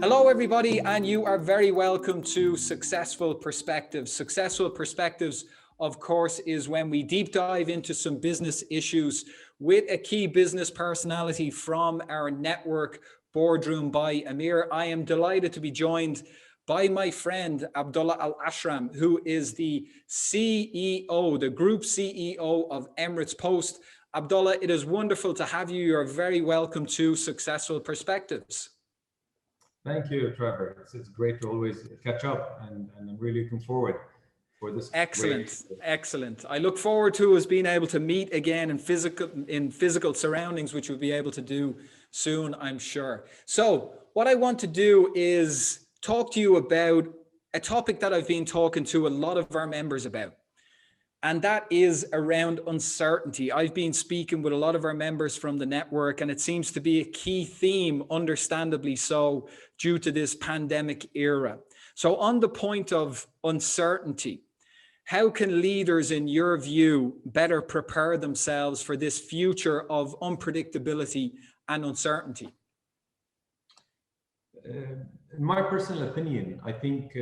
Hello, everybody, and you are very welcome to Successful Perspectives. Successful Perspectives, of course, is when we deep dive into some business issues with a key business personality from our network, Boardroom by EMIR. I am delighted to be joined by my friend, Abdulla Al Ashram, who is the CEO, the Group CEO of Emirates Post. Abdulla, it is wonderful to have you. You're very welcome to Successful Perspectives. Thank you, Trevor. It's great to always catch up, and I'm really looking forward for this. Excellent. I look forward to us being able to meet again in physical surroundings, which we'll be able to do soon, I'm sure. So what I want to do is talk to you about a topic that I've been talking to a lot of our members about. And that is around uncertainty. I've been speaking with a lot of our members from the network, and it seems to be a key theme, understandably so, due to this pandemic era. So on the point of uncertainty, how can leaders, in your view, better prepare themselves for this future of unpredictability and uncertainty? In my personal opinion, I think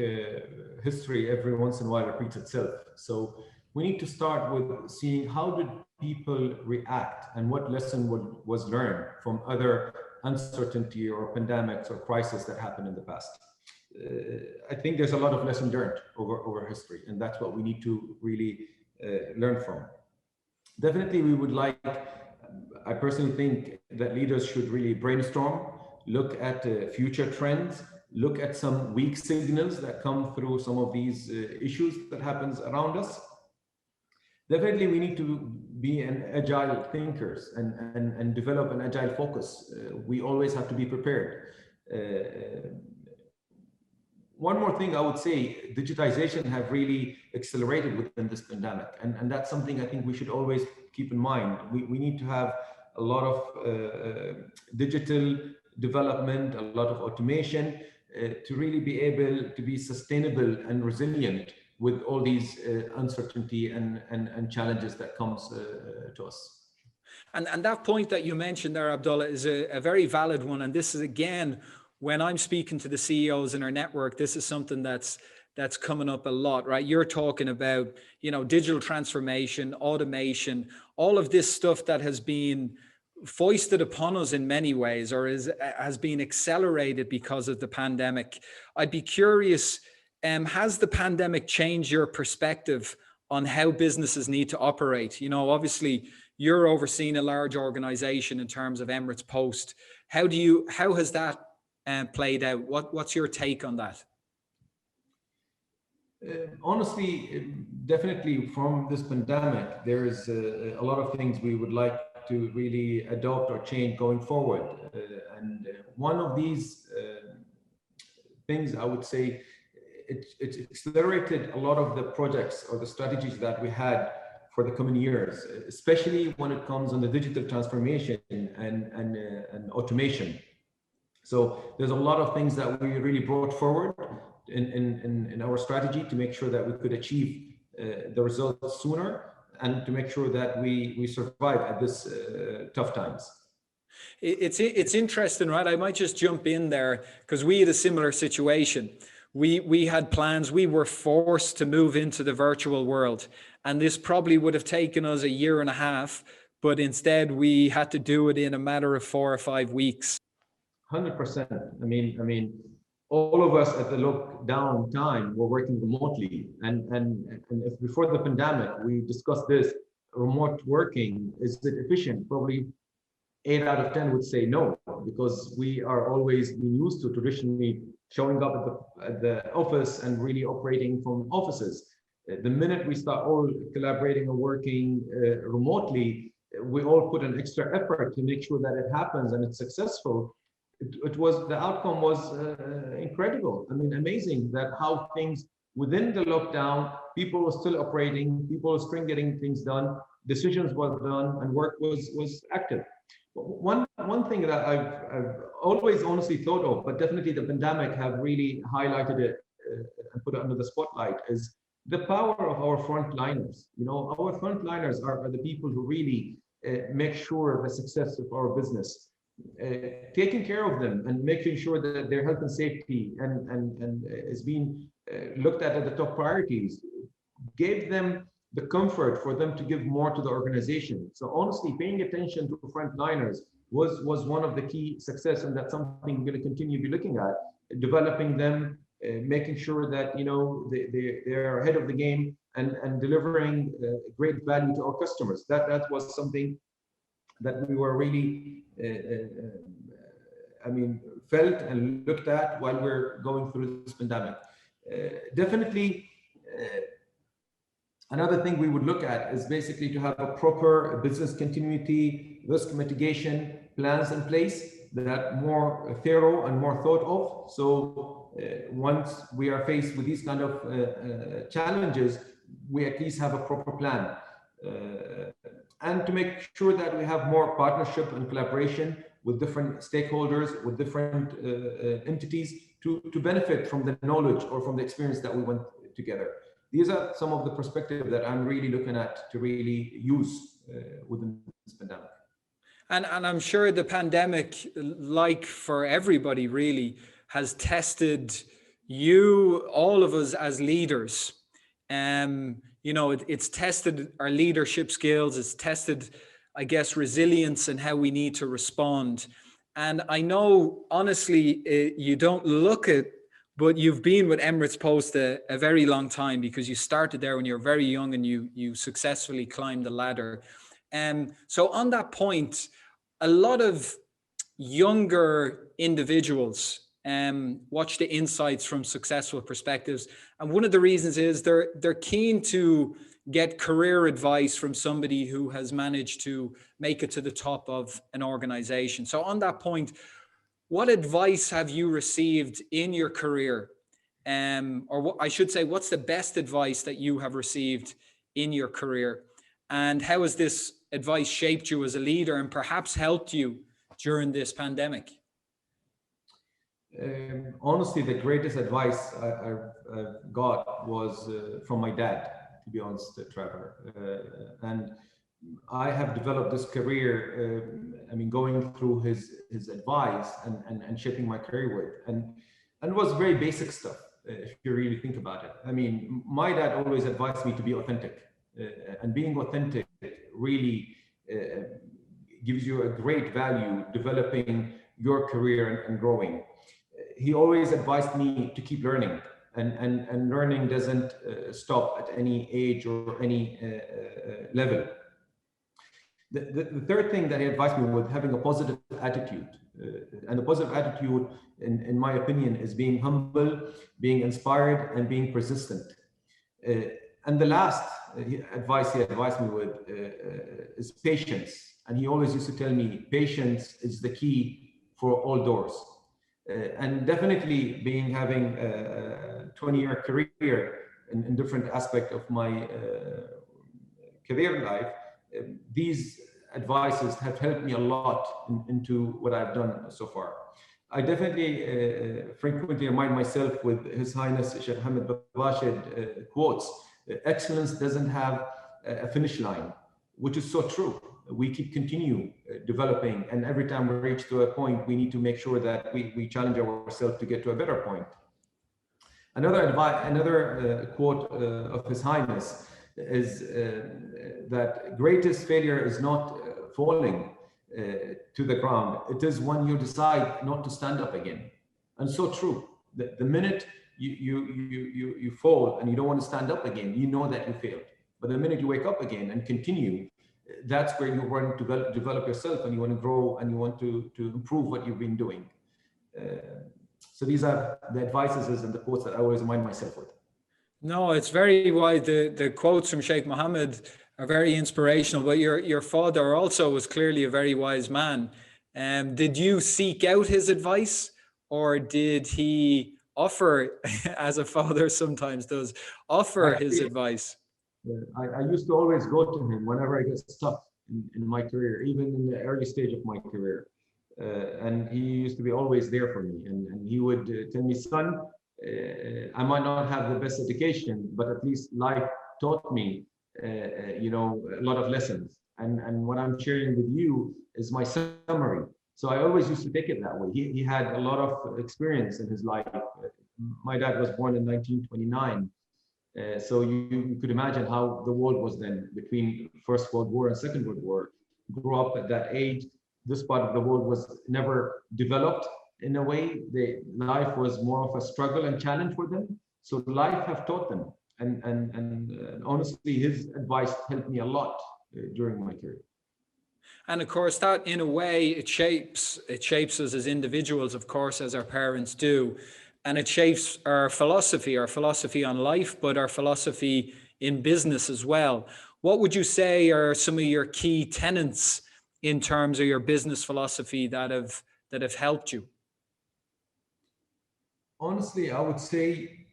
history every once in a while repeats itself. So we need to start with seeing how did people react and what lesson was learned from other uncertainty or pandemics or crises that happened in the past. I think there's a lot of lesson learned over history, and that's what we need to really learn from. Definitely, I personally think that leaders should really brainstorm, look at future trends, look at some weak signals that come through some of these issues that happens around us. Definitely, we need to be an agile thinkers and develop an agile focus. We always have to be prepared. One more thing I would say, digitization have really accelerated within this pandemic. And that's something I think we should always keep in mind. We need to have a lot of digital development, a lot of automation to really be able to be sustainable and resilient with all these uncertainty and challenges that comes to us. And that point that you mentioned there, Abdulla, is a very valid one. And this is, again, when I'm speaking to the CEOs in our network, this is something that's coming up a lot, right? You're talking about, digital transformation, automation, all of this stuff that has been foisted upon us in many ways, or has been accelerated because of the pandemic. I'd be curious, has the pandemic changed your perspective on how businesses need to operate? Obviously you're overseeing a large organization in terms of Emirates Post. How has that played out? What's your take on that? Honestly, definitely from this pandemic, there is a lot of things we would like to really adopt or change going forward. And one of these things, I would say, it accelerated a lot of the projects or the strategies that we had for the coming years, especially when it comes on the digital transformation and automation. So there's a lot of things that we really brought forward in our strategy to make sure that we could achieve the results sooner and to make sure that we survive at this tough times. It's interesting, right? I might just jump in there because we had a similar situation. We had plans. We were forced to move into the virtual world, and this probably would have taken us 1.5 years, but instead we had to do it in a matter of 4 or 5 weeks. 100%. I mean, all of us at the lockdown time were working remotely, and if before the pandemic we discussed this, remote working, is it efficient? Probably 8 out of 10 would say no, because we are always been used to traditionally showing up at the office and really operating from offices. The minute we start all collaborating and working remotely, we all put an extra effort to make sure that it happens and it's successful. The outcome was incredible. I mean, amazing that how things within the lockdown, people were still operating, people were still getting things done, decisions were done, and work was active. One thing that I've always honestly thought of, but definitely the pandemic have really highlighted it and put it under the spotlight, is the power of our frontliners. Our frontliners are the people who really make sure the success of our business. taking care of them and making sure that their health and safety and is being looked at the top priorities, gave them the comfort for them to give more to the organization. So honestly, paying attention to frontliners was one of the key success, and that's something we're going to continue to be looking at, developing them, making sure that they're ahead of the game and delivering great value to our customers. That was something that we were really felt and looked at while we're going through this pandemic. Definitely another thing we would look at is basically to have a proper business continuity, risk mitigation plans in place that are more thorough and more thought of. So once we are faced with these kind of challenges, we at least have a proper plan. And to make sure that we have more partnership and collaboration with different stakeholders, with different entities to benefit from the knowledge or from the experience that we went together. These are some of the perspectives that I'm really looking at to really use within this pandemic. And I'm sure the pandemic, like for everybody really, has tested you, all of us as leaders. It's tested our leadership skills. It's tested, I guess, resilience and how we need to respond. And I know, honestly, you don't look it, but you've been with Emirates Post a very long time, because you started there when you were very young and you successfully climbed the ladder. So on that point, a lot of younger individuals watch the insights from successful perspectives. And one of the reasons is they're keen to get career advice from somebody who has managed to make it to the top of an organization. So on that point, what advice have you received in your career? Or what I should say, what's the best advice that you have received in your career? And how has this advice shaped you as a leader and perhaps helped you during this pandemic? Honestly, the greatest advice I've got was from my dad, to be honest, Trevor. And I have developed this career, going through his advice and shaping my career with. And it was very basic stuff, if you really think about it. My dad always advised me to be authentic. And being authentic really gives you a great value developing your career and growing. He always advised me to keep learning, and learning doesn't stop at any age or any level. The third thing that he advised me was having a positive attitude. And a positive attitude, in my opinion, is being humble, being inspired, and being persistent. And the last advice he advised me with is patience. And he always used to tell me, patience is the key for all doors. And definitely having a 20-year career in different aspects of my career life, these advices have helped me a lot into what I've done so far. I definitely frequently remind myself with His Highness Sheikh Mohammed bin Rashid quotes, excellence doesn't have a finish line, which is so true. We keep continue developing, and every time we reach to a point, we need to make sure that we challenge ourselves to get to a better point. Another quote of His Highness is that greatest failure is not falling to the ground. It is when you decide not to stand up again. And so true. The minute you fall and you don't want to stand up again, you know that you failed. But the minute you wake up again and continue, that's where you want to develop yourself, and you want to grow, and you want to improve what you've been doing. So these are the advices and the quotes that I always remind myself with. No, it's very wide. The quotes from Sheikh Mohammed are very inspirational, but your father also was clearly a very wise man. Did you seek out his advice, or did he offer, as a father sometimes does, offer his advice? I used to always go to him whenever I get stuck in my career, even in the early stage of my career. And he used to be always there for me. And he would tell me, son, I might not have the best education, but at least life taught me, a lot of lessons. And what I'm sharing with you is my summary. So I always used to take it that way. He had a lot of experience in his life. My dad was born in 1929. So you could imagine how the world was then between First World War and Second World War. Grew up at that age. This part of the world was never developed in a way. Life was more of a struggle and challenge for them. So life have taught them. And honestly, his advice helped me a lot during my career. And of course, that in a way, it shapes us as individuals, of course, as our parents do. And it shapes our philosophy on life, but our philosophy in business as well. What would you say are some of your key tenets in terms of your business philosophy that have helped you? Honestly, I would say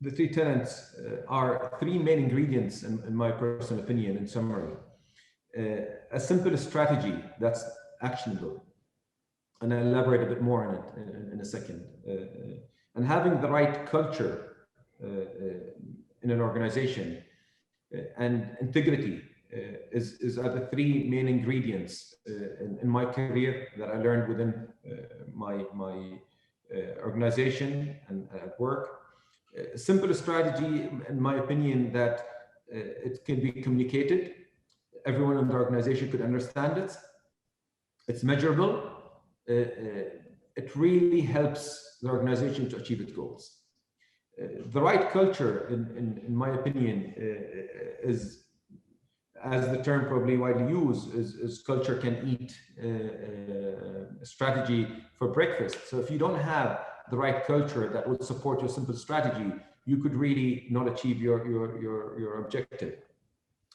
the three tenets are three main ingredients, in my personal opinion, in summary. A simple strategy that's actionable, and I'll elaborate a bit more on it in a second. And having the right culture in an organization, and integrity are the three main ingredients in my career that I learned within my organization and at work. A simple strategy, in my opinion, that it can be communicated. Everyone in the organization could understand it. It's measurable. It really helps the organization to achieve its goals. The right culture, in my opinion, is, as the term probably widely used, is culture can eat strategy for breakfast. So if you don't have the right culture that would support your simple strategy, you could really not achieve your objective.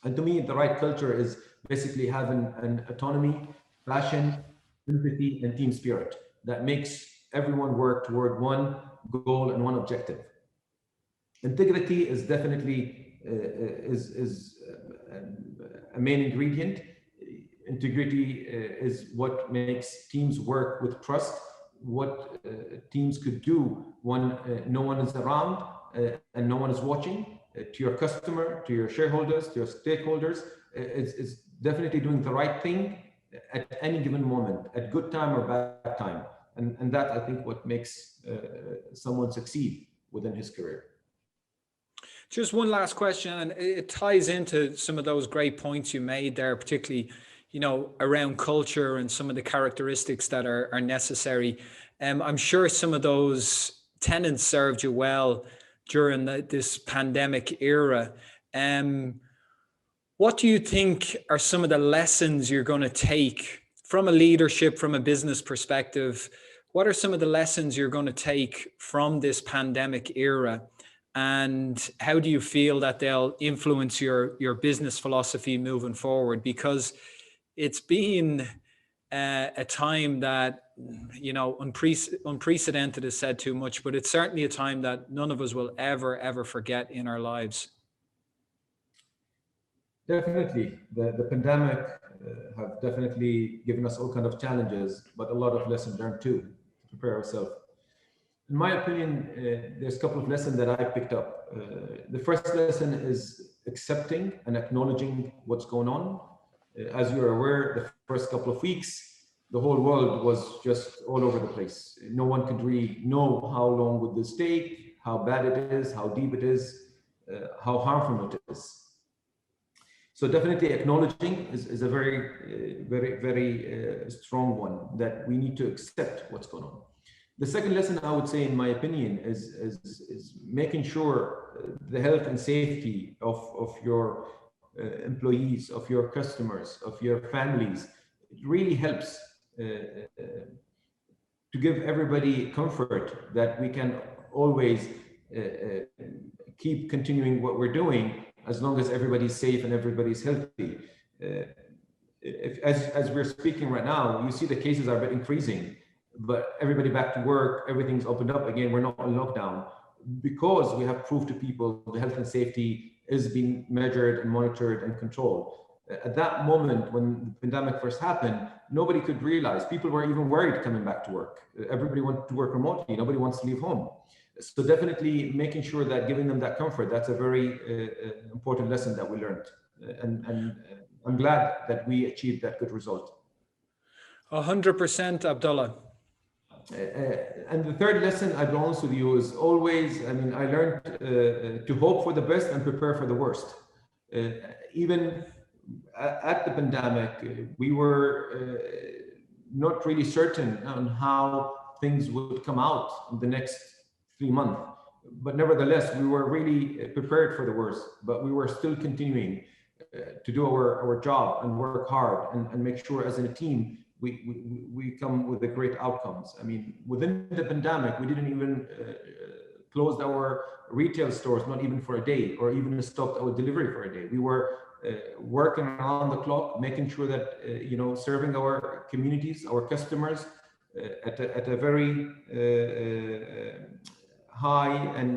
And to me, the right culture is basically having an autonomy, passion, empathy, and team spirit that makes everyone work toward one goal and one objective. Integrity is definitely a main ingredient. Integrity is what makes teams work with trust, what teams could do when no one is around and no one is watching. To your customer, to your shareholders, to your stakeholders, it's definitely doing the right thing at any given moment, at good time or bad time. And that, I think, what makes someone succeed within his career. Just one last question, and it ties into some of those great points you made there, particularly, around culture and some of the characteristics that are necessary. I'm sure some of those tenets served you well during this pandemic era. What do you think are some of the lessons you're going to take from a leadership, from a business perspective? What are some of the lessons you're going to take from this pandemic era? And how do you feel that they'll influence your business philosophy moving forward? Because it's been a time that, unprecedented is said too much, but it's certainly a time that none of us will ever forget in our lives. Definitely, the pandemic have definitely given us all kinds of challenges, but a lot of lessons learned too, to prepare ourselves. In my opinion, there's a couple of lessons that I picked up. The first lesson is accepting and acknowledging what's going on. As you're aware, the first couple of weeks, the whole world was just all over the place. No one could really know how long would this take, how bad it is, how deep it is, how harmful it is. So definitely acknowledging is a very strong one, that we need to accept what's going on. The second lesson, I would say, in my opinion, is making sure the health and safety of your employees, of your customers, of your families. It really helps to give everybody comfort that we can always keep continuing what we're doing as long as everybody's safe and everybody's healthy. As we're speaking right now, you see the cases are a bit increasing, but everybody back to work, everything's opened up again. We're not in lockdown because we have proof to people the health and safety is being measured and monitored and controlled. At that moment, when the pandemic first happened, nobody could realize. People were even worried coming back to work. Everybody wanted to work remotely. Nobody wants to leave home. So definitely making sure that giving them that comfort, that's a very important lesson that we learned. And I'm glad that we achieved that good result. 100%, Abdullah. And the third lesson I'd be honest with you is always, I mean, I learned to hope for the best and prepare for the worst. Even at the pandemic, we were not really certain on how things would come out in the next 3 months. But nevertheless, we were really prepared for the worst, but we were still continuing to do our job and work hard and make sure as a team we come with the great outcomes. I mean, within the pandemic, we didn't even close our retail stores, not even for a day, or even stopped our delivery for a day. We were working around the clock, making sure that serving our communities, our customers, at a very high and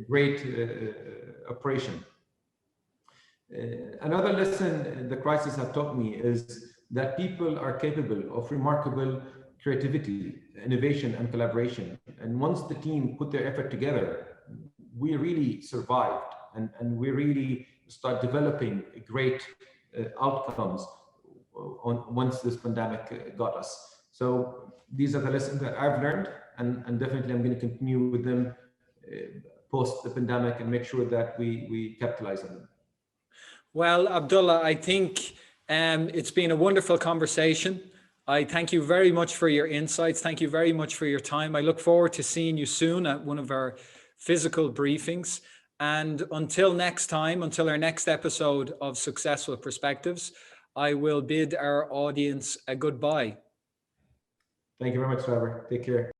great operation. Another lesson the crisis has taught me is that people are capable of remarkable creativity, innovation, and collaboration. And once the team put their effort together, we really survived, and we really start developing great outcomes once this pandemic got us. So these are the lessons that I've learned, and definitely I'm going to continue with them post the pandemic and make sure that we capitalize on them. Well, Abdullah, I think it's been a wonderful conversation. I thank you very much for your insights. Thank you very much for your time. I look forward to seeing you soon at one of our physical briefings. And until next time, until our next episode of Successful Perspectives, I will bid our audience a goodbye. Thank you very much, Trevor. Take care.